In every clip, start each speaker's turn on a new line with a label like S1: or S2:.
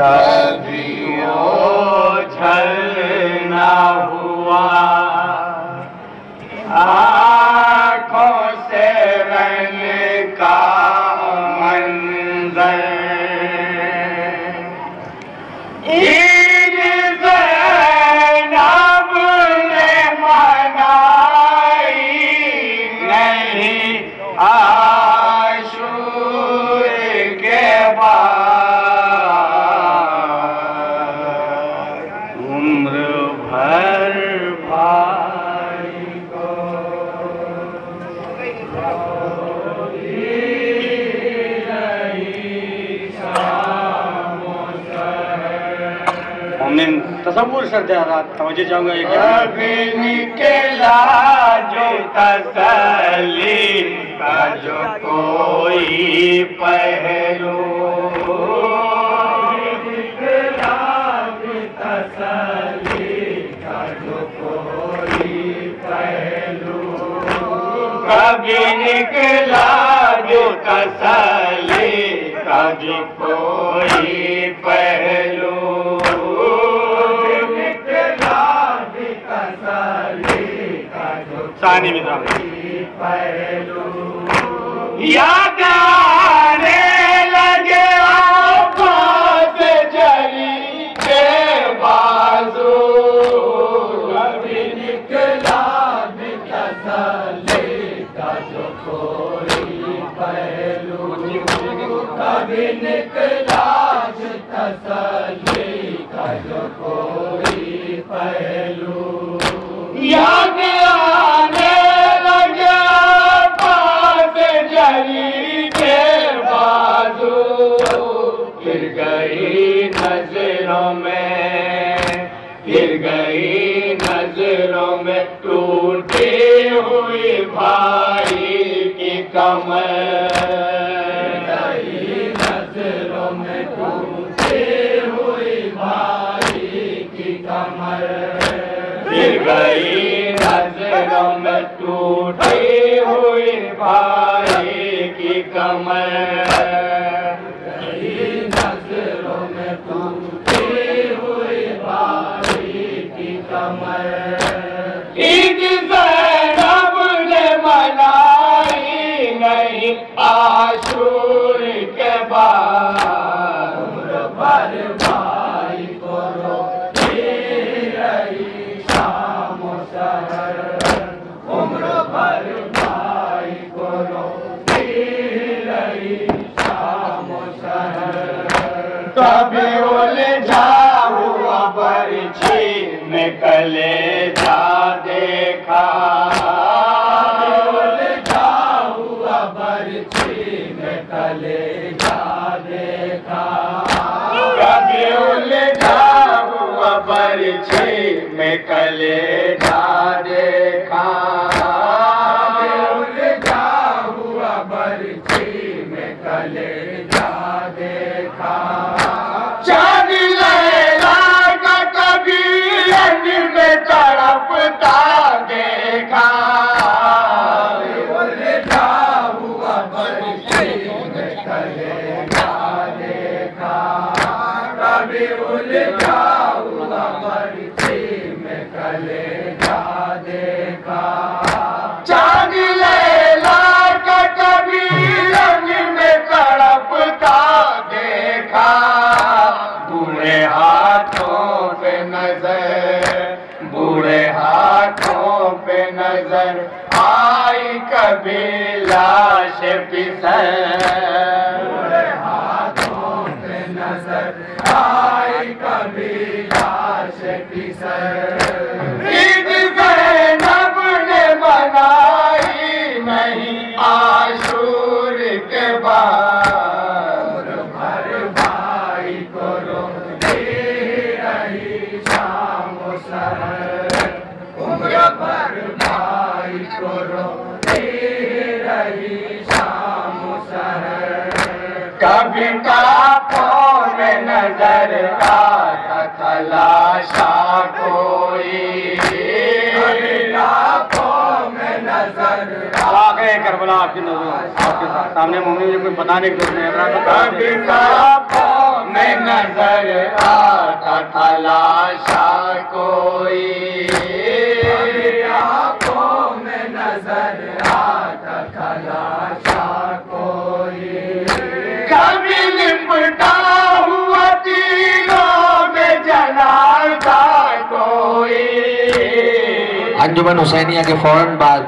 S1: कभी ओझल न हुआ, आँखों से रन का मंजर, ईद ज़ैनब ने मनाई नहीं आशूर के बाद, उम्र भर भाई को तसव्वुर श्रद्धा तवज्जो चाहूंगा। कभी निकला जो तसल्ली का जो कोई पहलू, निकला जो तसल्ली का जो कोई पहलू, कभी निकला जो तसल्ली का जो कोई पहलू, सानी में पहलू याद आने लगे आँखों से जली के बाजू, कभी निकला भी तसल्ली का जो कोई पहलू, कभी निकला भी तसल्ली का जो कोई पहलू, याद आने लगे पास जली के बाजू, फिर गई नजरों में, फिर गई नजरों में टूटी हुई भाई की कमर, गई नजरों में टूटी हुई भाई की कमर, फिर गई नजरों में टूटी हुई भाई की कमर, गई नजरों में टूटी हुई भाई की कमर, ईद ज़ैनब ने मनाई नहीं आशूर के बाद, उम्र भर भाई को रोती रही शाम शहर, उम्र भर भाई को रोती रही शाम शहर, कभी उलझा हुआ बरछी में कलेजा देखा, उलझा हुआ बरछी में कलेजा देखा, कभी उलझा हुआ बरछी में कलेजा देखा, उलझा हुआ बरछी में कलेजा देखा, चांद लैला का कभी रंग में तड़पता देखा, उलझा हुआ बरछी में कलेजा देखा, कभी उलझा हुआ बरछी में कलेजा देखा, चांद लैला का कभी रंग में तड़पता देखा, बूढ़े हाथों पे नजर, बूढ़े हाथों पे नजर आई कभी लाश फिसल, बूढ़े हाथों पे नजर आई कभी लाश फिसल, ईद ज़ैनब ने मनाई नहीं आशूर के बाद, भर भाई को रोती रही शाम शहर, उम्र भर भाई को रोती रही शाम शहर, कभी कांपों में नजर आता तलाशा कोई, कांपों में नजर आ गए करबला आपकी सामने मुमकिन कोई बताने की जरूरत नहीं, कभी कांपों में नजर खलाशा कोई, आंखों में नजर आता खलाशा कोई, कभी लिपटा हुआ तीरों में जलाता कोई।
S2: अंजुमन हुसैनिया के फौरन बाद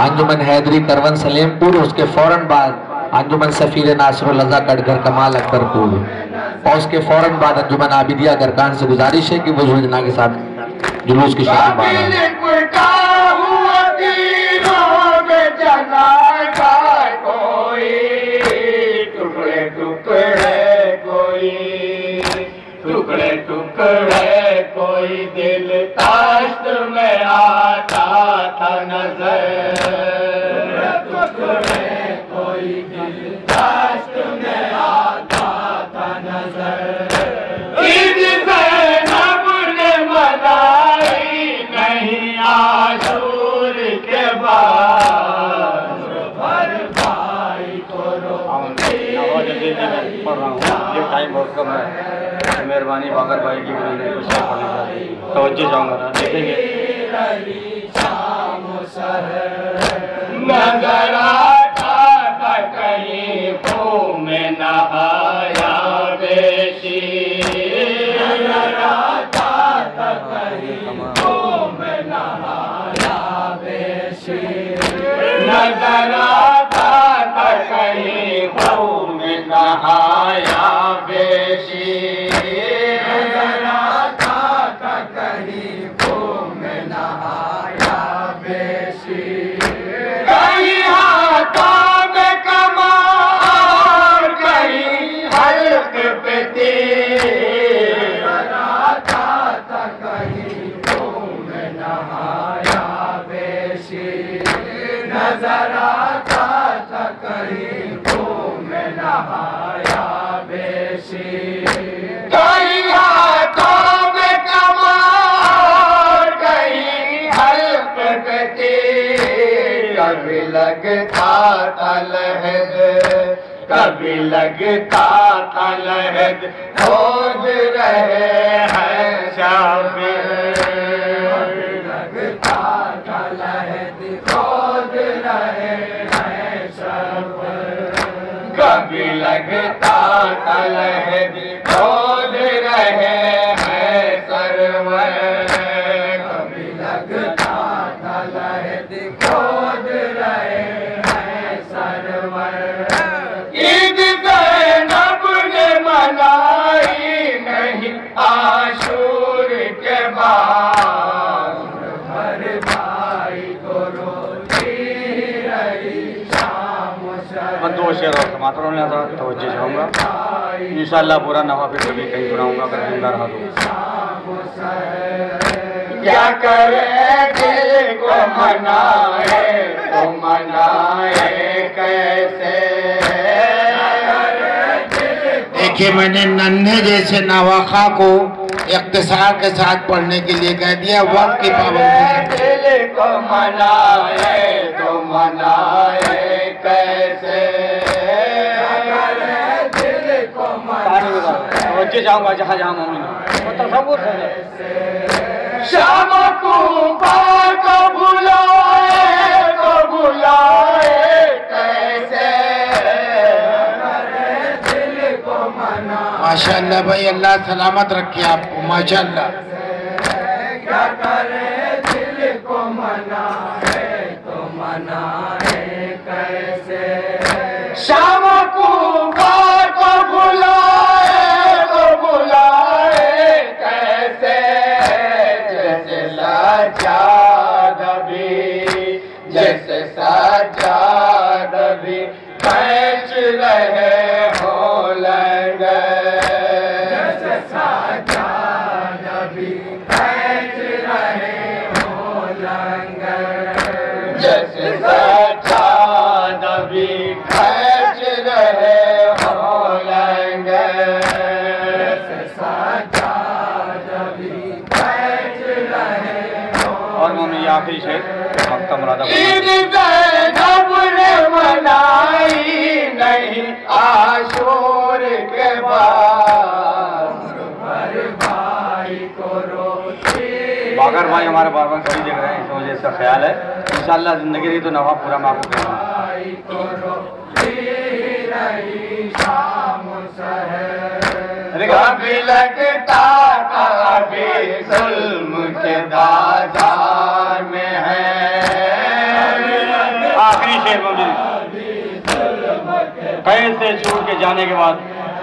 S2: अंजुमन हैदरी करवन सलेमपुर, उसके फौरन बाद अंजुमन सफीर नासरुल रज़ा कटघर कमाल अकबरपुर, और उसके फौरन बाद अंजुमन आबिदिया गरकान से गुजारिश है कि वो जुलजना के साथ जुलूस की शक्ल
S1: कोई टुकड़े टुकड़े कोई, टुकड़े टुकड़े कोई दिल ताश्त में आता था नजर, टुकड़े कोई दिल ताश्त में आता था नजर। ईद ज़ैनब ने मनाई नहीं आशूर के बाद, हर भाई को रोती पढ़ रहा हूँ, ये टाइम बहुत कम है, मेहरबानी बागर भाई की तवज्जो जाऊंगा ना, देखेंगे। नजर आता था कहीं खूह में नहाया बेशी, नजर आता था कहीं खूह में नहाया बेशी, नजर आता था कहीं खूह में नहाया बेशी, नजर आता था कहीं खूह में नहाया बेशी, कहीं हाथों में कमान कहीं हल्क पे तीर, नजर आता था कहीं खूह में नहाया बेशी, नजर आता था कहीं खूह में नहाया बेशी, कहीं हाथों में कमान कहीं हल्क पे तीर, कभी लगता था लहद, कभी लगता था लहद खोज रहे हैं शाबिर, कभी लगता था लहद खोज रहे हैं शाबिर, कभी लगता था लहद खोज रहे हैं सरवर, कभी लगता था लहद खोज रहे हैं सरवर। ईद ज़ैनब ने मनाई नहीं आशूर के बाद, हर भाई को रोती रही शाम शहर। दो शेर और समाप्त होने था, तवज्जो चाहूँगा इंशाअल्लाह, पूरा नवा फिर कभी कहीं सुनाऊंगा अगर जिंदा रहा तो। क्या करे दिल को मनाए तो मनाए कैसे,
S2: देखिए मैंने नन्हे जैसे नवाखा को इख्तिसार के साथ पढ़ने के लिए कह दिया, वक्त की पाबंदी।
S1: दिल को मनाए तो मनाए कैसे, दिल को मनाए जाऊंगा जहाँ जहाँ मम्मी शाम को बुलाए कैसे, दिल को मना।
S2: माशाअल्लाह भाई, अल्लाह सलामत रखे आपको, माशाअल्लाह।
S1: क्या करे दिल को मनाए तो मनाए कैसे, शाम को बुलाए कैसे, जैसे सजाद भी, जैसे सजाद भी खींच रहे हो लंगर, जैसे सजाद भी खींच रहे हो लंगर, जैसे सजाद भी खींच रहे हो लंगर, जैसे सजाद भी खींच रहे हो। और मम्मी आखिरी शेर ईद ज़ैनब ने मनाई नहीं आशूर के बाद, अगर भाई हमारे बार बार सभी देख रहे हैं, इस वजह से ख्याल है इंशाअल्लाह जिंदगी रही तो नफा पूरा मैं आपको कहूँगा।
S3: कभी लगता कभी जुल्म के बाजार में है।
S1: आखिरी शेर में कैसे छूट के जाने के बाद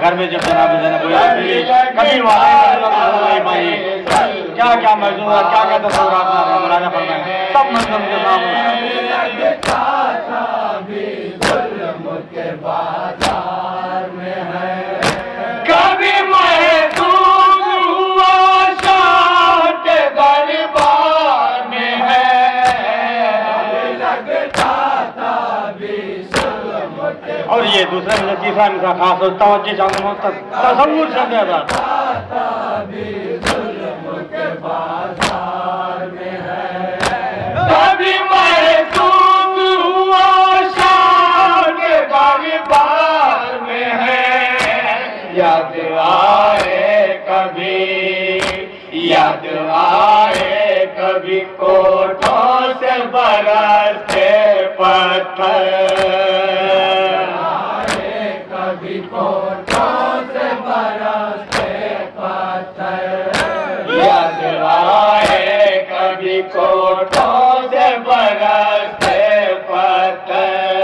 S1: घर में जब जनाब कभी भाई क्या क्या महसूस हुआ, क्या क्या तस्वीर मुरादा फरमाए सब मजलूम के नाम
S3: कभी महसूस हुआ शाह के दरबार में है।
S1: और ये दूसरा मिला तीसरा मिला खास तवज्जो चाहूंगा तसव्वुर से ज्यादा
S3: कभी महसूस हुआ शाह के दरबार में है। याद आए कभी कोठों से बरसते पत्थर। कभी कोठों से बरसते पत्थर। याद आए कभी कोठों से बरसते पत्थर।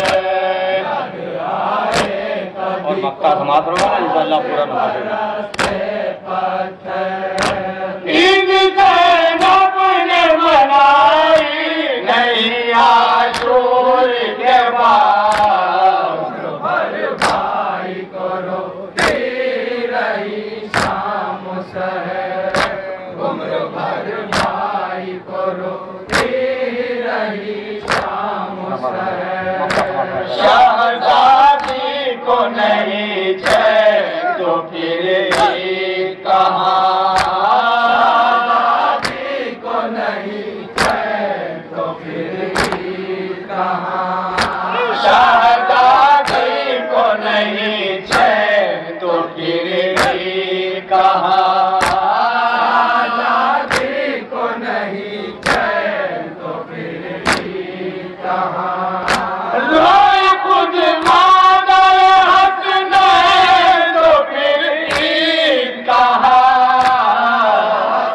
S1: और मक्का समाप्त होगा ना इंशाअल्लाह पूरा नफा
S3: ईद ज़ैनब ने मनाई नहीं आशूर के बाद। भाई करो रही शाम सहर। उम्र भर भाई करो रही शाम सहर। शहजादी को नहीं चैन तो फिर कहाँ। को नहीं चैन तो फिर कहाँ। शहजादी को नहीं चैन तो फिर कहाँ। शहजादी को नहीं चैन तो फिर कहाँ। रोए खुद मादर हंसने तो फिर कहाँ।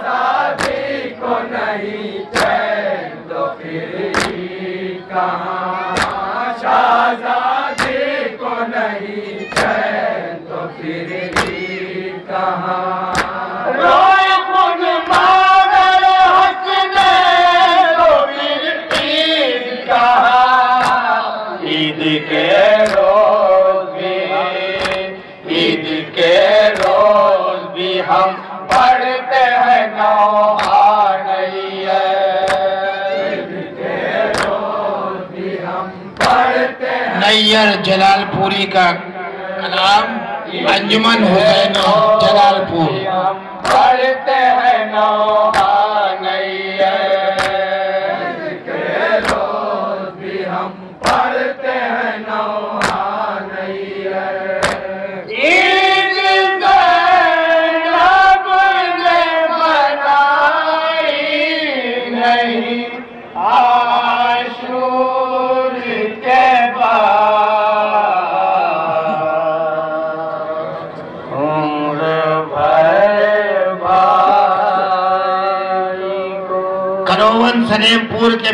S3: शादी को नहीं चैन तो फिर कहाँ। शादी को नहीं चैन तो फिर कहाँ। रोए खुद मादर हंसने तो फिर कहाँ। ईद के रोज भी हम पढ़ते हैं नौहानैया। ईद के रोज भी हम पढ़ते हैं।
S2: नैयर जलालपुरी का नाम अंजुमन हुसैन जलालपुर।
S3: हम पढ़ते हैं नौहानैया। ईद के रोज भी हम पढ़ते हैं नौहानैया। ईद ज़ैनब ने मनाई नहीं आशूर के बाद। उम्र भर भाई को
S2: करोवन सलेमपुर के